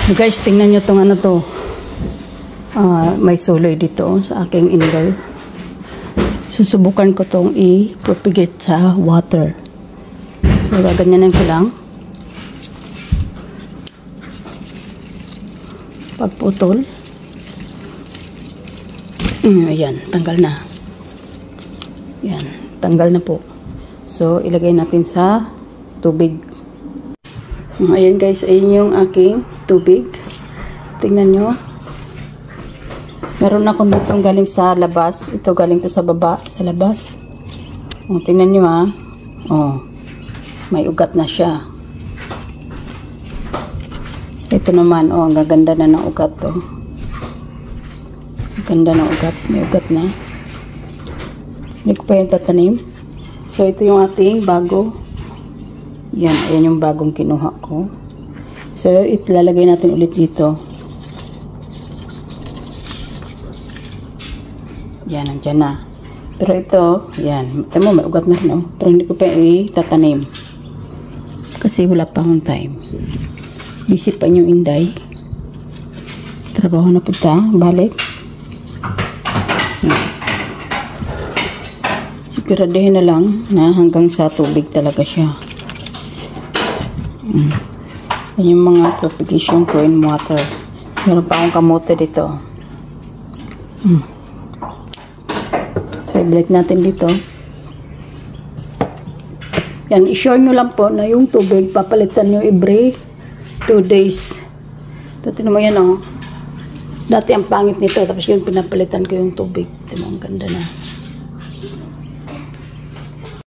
Guys, tingnan nyo tong ano to. May suloy dito sa aking indoor. Susubukan ko tong i-propagate sa water. So, gaganyanan ko lang. Pagputol. Ayan, tanggal na. Ayan, tanggal na po. So, ilagay natin sa tubig. Ayan guys, ayun yung aking tubig. Tingnan nyo. Meron akong ditong galing sa labas. Ito galing to sa baba, sa labas. O, tingnan nyo ha. O, may ugat na siya. Ito naman, o, ang gaganda na ng ugat to. Ganda ng ugat. May ugat na. Hindi ko pa yung tatanim. So, ito yung ating bago. Yan, ayan yung bagong kinuha ko. So, ilalagay natin ulit dito. Yan, nandiyan na. Pero ito, yan. Ito mo, may ugat na rin, oh. Pero hindi ko pa itatanim. Kasi wala pa akong time. Busy pa yung inday. Trabaho na punta. Balik. Siguraduhin na lang na hanggang sa tubig talaga siya. Yung mga propagation ko in water. Meron pa akong kamote dito. So, i-break natin dito. Yan, i-sure nyo lang po na yung tubig, papalitan nyo every 2 days. Ito, tinan mo yan, oh. Dati ang pangit nito, tapos yung pinapalitan ko yung tubig. Tinan mo, ang ganda na.